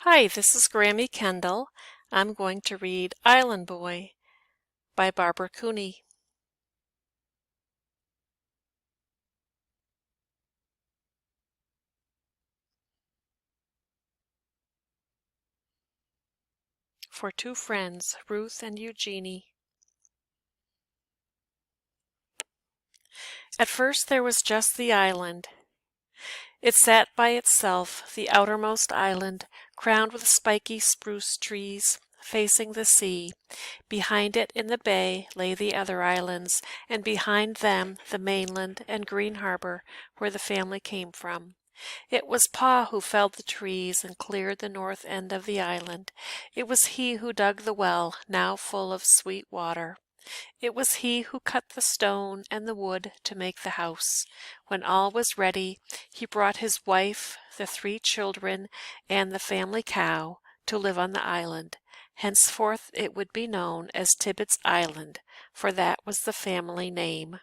Hi, this is Grammy Kendall. I'm going to read Island Boy by Barbara Cooney. For two friends, Ruth and Eugenie. At first there was just the island. It sat by itself, the outermost island, crowned with spiky spruce trees, facing the sea. Behind it in the bay lay the other islands, and behind them the mainland and Green Harbor, where the family came from. It was Pa who felled the trees and cleared the north end of the island. It was he who dug the well, now full of sweet water. It was he who cut the stone and the wood to make the house. When all was ready, he brought his wife, the three children, and the family cow to live on the island. Henceforth it would be known as Tibbet's Island, for that was the family name.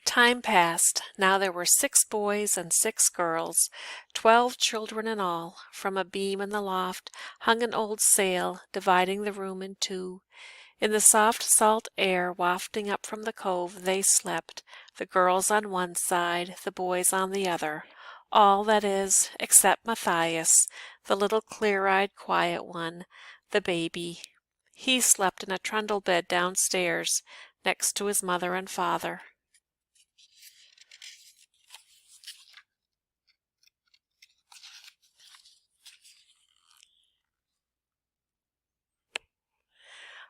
Time passed. Now there were 6 boys and 6 girls, 12 children in all. From a beam in the loft hung an old sail, dividing the room in two. In the soft salt air wafting up from the cove they slept, the girls on one side, the boys on the other. All, that is, except Matthias, the little clear-eyed, quiet one, the baby. He slept in a trundle bed downstairs, next to his mother and father.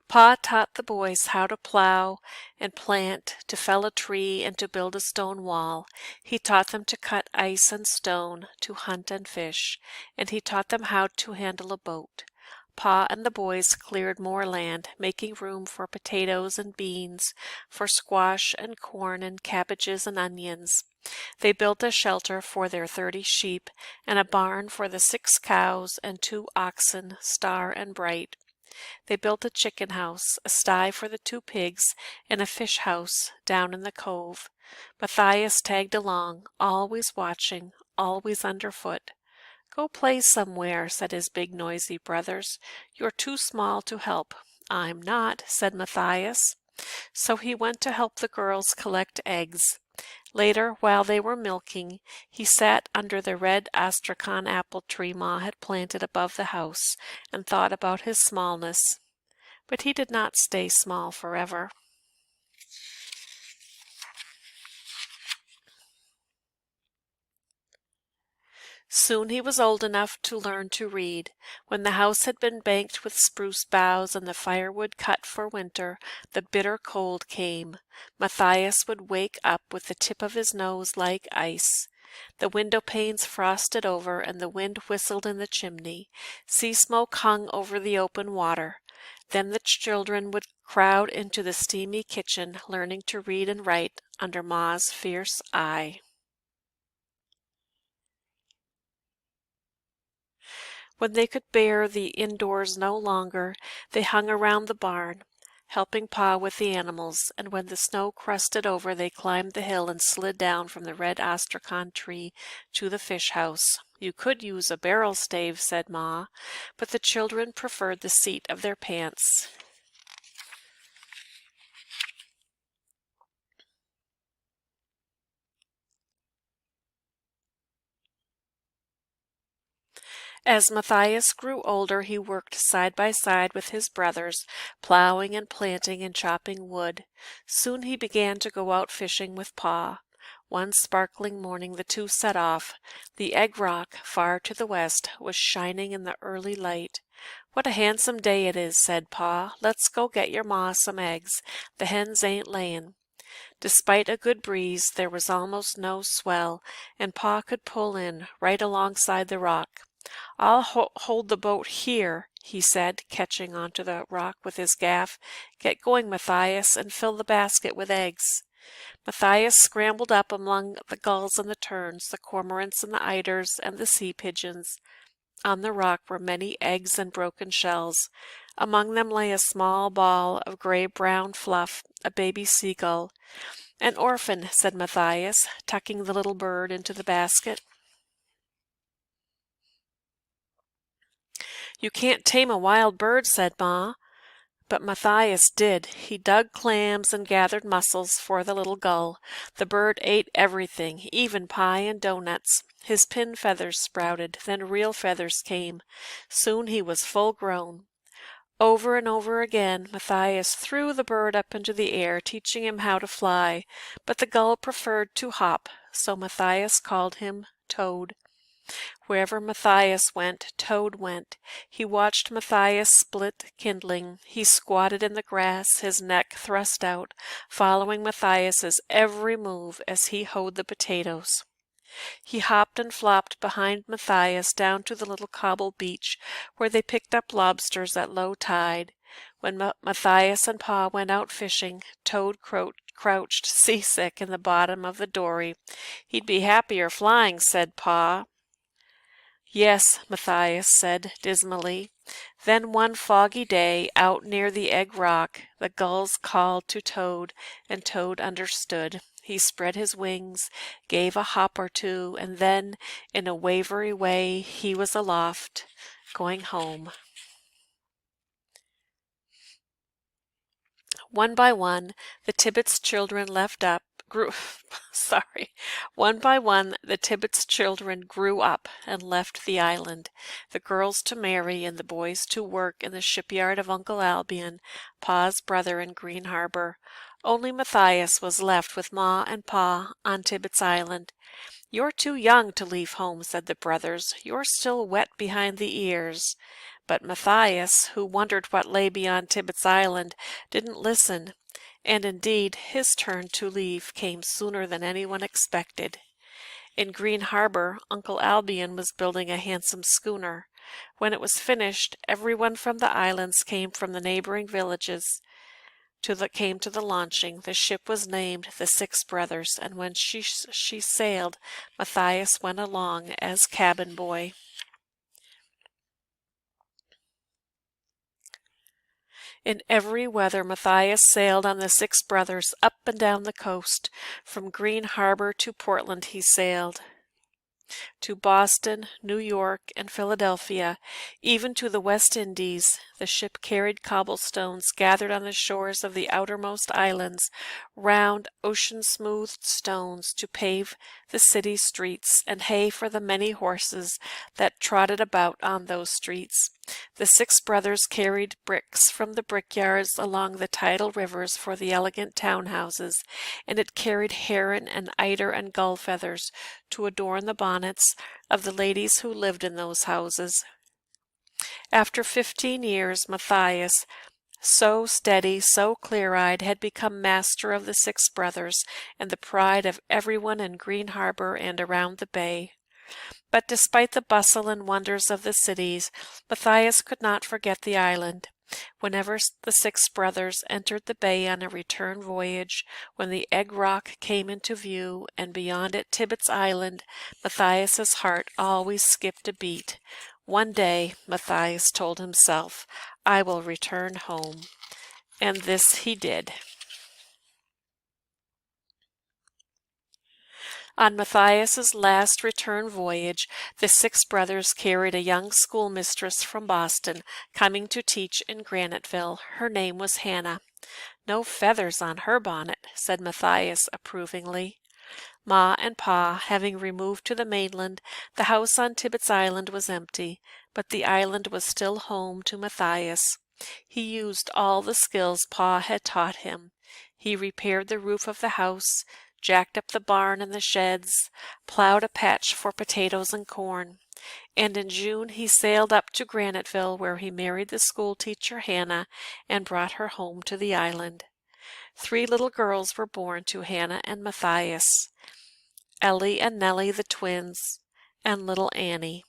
Pa taught the boys how to plow and plant, to fell a tree, and to build a stone wall. He taught them to cut ice and stone, to hunt and fish, and he taught them how to handle a boat. Pa and the boys cleared more land, making room for potatoes and beans, for squash and corn and cabbages and onions. They built a shelter for their 30 sheep, and a barn for the 6 cows and 2 oxen, Star and Bright. They built a chicken house, a sty for the 2 pigs, and a fish house down in the cove. Matthias tagged along, always watching, always underfoot. "Go play somewhere," said his big noisy brothers. "You're too small to help." "I'm not," said Matthias. So he went to help the girls collect eggs. Later, while they were milking, he sat under the red astrakhan apple tree Ma had planted above the house and thought about his smallness. But he did not stay small forever. Soon he was old enough to learn to read. When the house had been banked with spruce boughs and the firewood cut for winter, the bitter cold came. Matthias would wake up with the tip of his nose like ice. The window panes frosted over, and the wind whistled in the chimney. Sea smoke hung over the open water. Then the children would crowd into the steamy kitchen, learning to read and write under Ma's fierce eye. When they could bear the indoors no longer, they hung around the barn, helping Pa with the animals, and when the snow crusted over they climbed the hill and slid down from the red astrakhan tree to the fish house. "You could use a barrel stave," said Ma, but the children preferred the seat of their pants. As Matthias grew older, he worked side by side with his brothers, plowing and planting and chopping wood. Soon he began to go out fishing with Pa. One sparkling morning the two set off. The egg rock, far to the west, was shining in the early light. "What a handsome day it is," said Pa. "Let's go get your Ma some eggs. The hens ain't layin'." Despite a good breeze, there was almost no swell, and Pa could pull in, right alongside the rock. "I'll hold the boat here," he said, catching onto the rock with his gaff. "Get going, Matthias, and fill the basket with eggs." Matthias scrambled up among the gulls and the terns, the cormorants and the eiders and the sea pigeons. On the rock were many eggs and broken shells. Among them lay a small ball of gray-brown fluff, a baby seagull. "An orphan," said Matthias, tucking the little bird into the basket. "You can't tame a wild bird," said Ma. But Matthias did. He dug clams and gathered mussels for the little gull. The bird ate everything, even pie and doughnuts. His pin feathers sprouted, then real feathers came. Soon he was full grown. Over and over again Matthias threw the bird up into the air, teaching him how to fly, but the gull preferred to hop, so Matthias called him Toad. Wherever Matthias went, Toad went. He watched Matthias split kindling. He squatted in the grass, his neck thrust out, following Matthias's every move as he hoed the potatoes. He hopped and flopped behind Matthias down to the little cobble beach, where they picked up lobsters at low tide. When Matthias and Pa went out fishing, Toad crouched seasick in the bottom of the dory. "He'd be happier flying," said Pa. "Yes," Matthias said dismally. Then one foggy day, out near the Egg Rock, the gulls called to Toad, and Toad understood. He spread his wings, gave a hop or two, and then, in a wavery way, he was aloft, going home. One by one, the Tibbets children One by one, the Tibbets children grew up and left the island, the girls to marry and the boys to work in the shipyard of Uncle Albion, Pa's brother in Green Harbor. Only Matthias was left with Ma and Pa on Tibbets Island. "You're too young to leave home," said the brothers. "You're still wet behind the ears." But Matthias, who wondered what lay beyond Tibbets Island, didn't listen, and indeed his turn to leave came sooner than anyone expected. In Green Harbor, Uncle Albion was building a handsome schooner. When it was finished, everyone from the islands came from the neighboring villages came to the launching. The ship was named the Six Brothers, and when she sailed, Matthias went along as cabin boy. In every weather Matthias sailed on the Six Brothers up and down the coast. From Green Harbor to Portland he sailed, to Boston, New York, and Philadelphia, even to the West Indies. The ship carried cobblestones gathered on the shores of the outermost islands, round, ocean-smoothed stones to pave the city streets, and hay for the many horses that trotted about on those streets. The Six Brothers carried bricks from the brickyards along the tidal rivers for the elegant townhouses, and it carried heron and eider and gull feathers to adorn the bonnets of the ladies who lived in those houses. After 15 years, Matthias, so steady, so clear-eyed, had become master of the Six Brothers and the pride of everyone in Green Harbor and around the bay. But despite the bustle and wonders of the cities, Matthias could not forget the island. Whenever the Six Brothers entered the bay on a return voyage, when the Egg Rock came into view, and beyond it Tibbets Island, Matthias's heart always skipped a beat. One day, Matthias told himself, "I will return home." And this he did. On Matthias's last return voyage, the Six Brothers carried a young schoolmistress from Boston, coming to teach in Graniteville. Her name was Hannah. "No feathers on her bonnet," said Matthias approvingly. Ma and Pa having removed to the mainland, the house on Tibbets Island was empty, but the island was still home to Matthias. He used all the skills Pa had taught him. He repaired the roof of the house, jacked up the barn and the sheds, plowed a patch for potatoes and corn. And in June he sailed up to Graniteville, where he married the schoolteacher Hannah and brought her home to the island. 3 little girls were born to Hannah and Matthias, Ellie and Nellie the twins, and little Annie.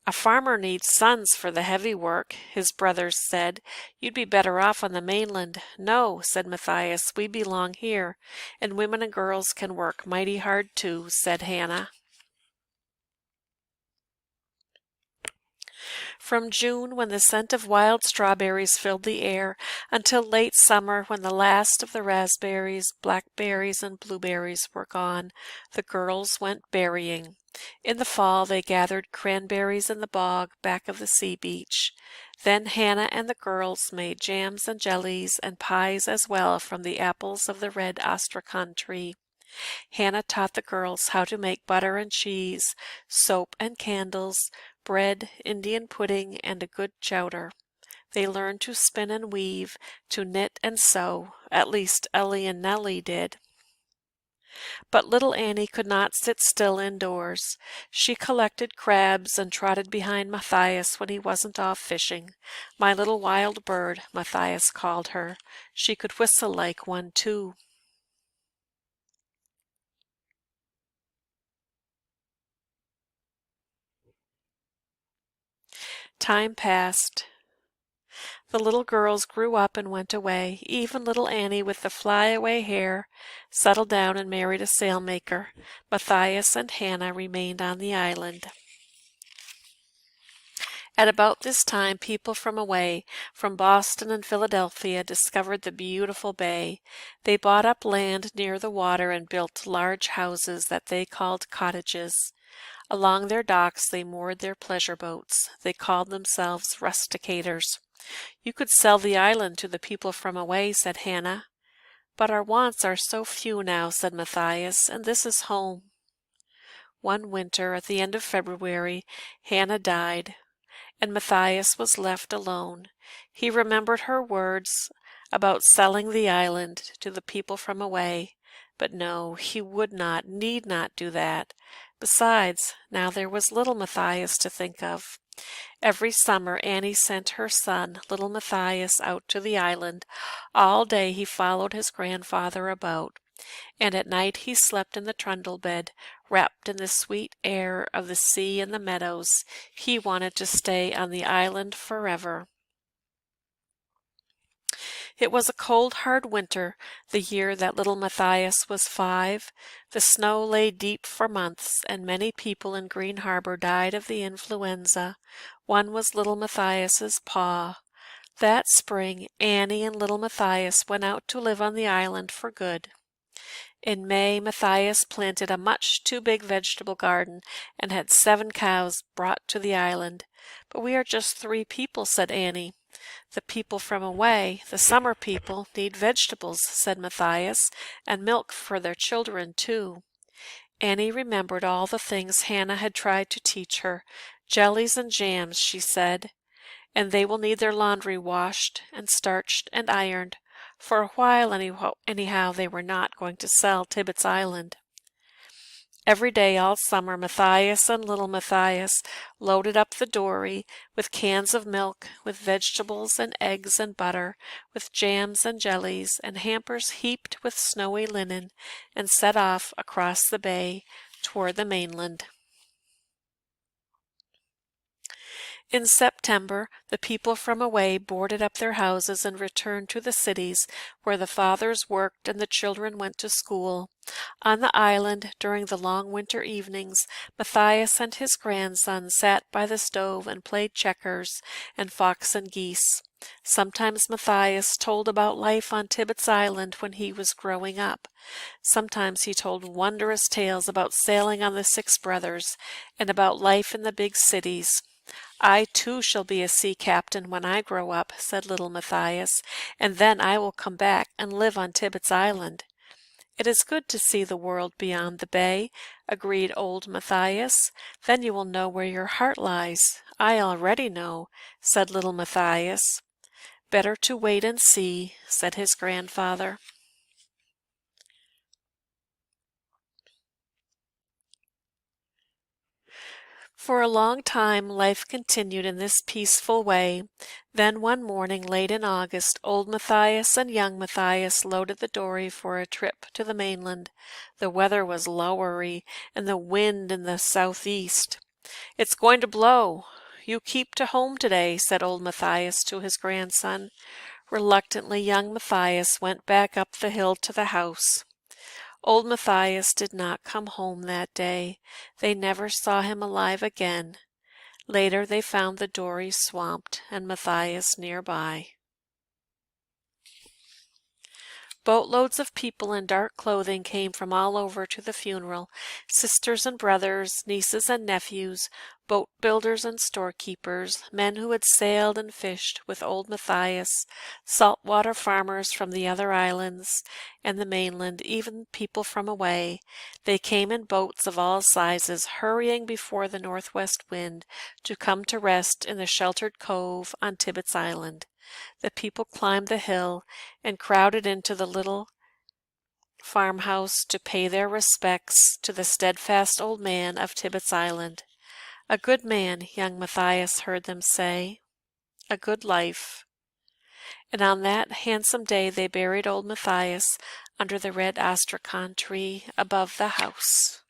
"A farmer needs sons for the heavy work," his brothers said. "You'd be better off on the mainland." "No," said Matthias, "we belong here, and women and girls can work mighty hard too," said Hannah. From June, when the scent of wild strawberries filled the air, until late summer, when the last of the raspberries, blackberries, and blueberries were gone, the girls went berrying. In the fall they gathered cranberries in the bog back of the sea beach. Then Hannah and the girls made jams and jellies and pies as well from the apples of the red astrakhan tree. Hannah taught the girls how to make butter and cheese, soap and candles, bread, Indian pudding, and a good chowder. They learned to spin and weave, to knit and sew, at least Ellie and Nellie did. But little Annie could not sit still indoors. She collected crabs and trotted behind Matthias when he wasn't off fishing. My little wild bird, Matthias called her. She could whistle like one, too. Time passed. The little girls grew up and went away. Even little Annie with the flyaway hair settled down and married a sailmaker. Matthias and Hannah remained on the island. At about this time, people from away, from Boston and Philadelphia, discovered the beautiful bay. They bought up land near the water and built large houses that they called cottages. Along their docks they moored their pleasure boats. They called themselves rusticators. You could sell the island to the people from away, said Hannah. But our wants are so few now, said Matthias, and this is home. One winter, at the end of February, Hannah died, and Matthias was left alone. He remembered her words about selling the island to the people from away, but no, he would not, need not do that. Besides, now there was little Matthias to think of. Every summer Annie sent her son, little Matthias, out to the island. All day he followed his grandfather about, and at night he slept in the trundle bed, wrapped in the sweet air of the sea and the meadows. He wanted to stay on the island forever. It was a cold, hard winter, the year that little Matthias was 5. The snow lay deep for months, and many people in Green Harbor died of the influenza. One was little Matthias's pa. That spring, Annie and little Matthias went out to live on the island for good. In May, Matthias planted a much too big vegetable garden and had 7 cows brought to the island. But we are just 3 people, said Annie. The people from away, the summer people, need vegetables, said Matthias, and milk for their children, too. Annie remembered all the things Hannah had tried to teach her. Jellies and jams, she said, and they will need their laundry washed and starched and ironed. For a while, anyhow, they were not going to sell Tibbetts Island. Every day all summer, Matthias and little Matthias loaded up the dory with cans of milk, with vegetables and eggs and butter, with jams and jellies, and hampers heaped with snowy linen, and set off across the bay toward the mainland. In September, the people from away boarded up their houses and returned to the cities where the fathers worked and the children went to school. On the island, during the long winter evenings, Matthias and his grandson sat by the stove and played checkers and fox and geese. Sometimes Matthias told about life on Tibbetts Island when he was growing up. Sometimes he told wondrous tales about sailing on the Six Brothers and about life in the big cities. I too shall be a sea captain when I grow up, said little Matthias, and then I will come back and live on Tibbetts Island. It is good to see the world beyond the bay, agreed old Matthias. Then you will know where your heart lies. I already know, said little Matthias. Better to wait and see, said his grandfather. For a long time life continued in this peaceful way. Then one morning late in August, old Matthias and young Matthias loaded the dory for a trip to the mainland. The weather was lowery, and the wind in the southeast. "It's going to blow. You keep to home today," said old Matthias to his grandson. Reluctantly young Matthias went back up the hill to the house. Old Matthias did not come home that day. They never saw him alive again. Later they found the dory swamped and Matthias nearby. Boatloads of people in dark clothing came from all over to the funeral, sisters and brothers, nieces and nephews, boat builders and storekeepers, men who had sailed and fished with old Matthias, saltwater farmers from the other islands and the mainland, even people from away. They came in boats of all sizes, hurrying before the northwest wind to come to rest in the sheltered cove on Tibbet's Island. The people climbed the hill and crowded into the little farmhouse to pay their respects to the steadfast old man of Tibbet's Island. A good man, young Matthias heard them say. A good life. And on that handsome day they buried old Matthias under the red astrakhan tree above the house.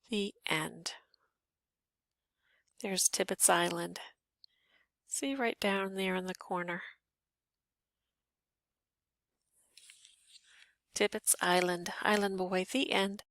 The end. There's Tibbet's Island. See right down there in the corner. Tibbet's Island, Island Boy, the end.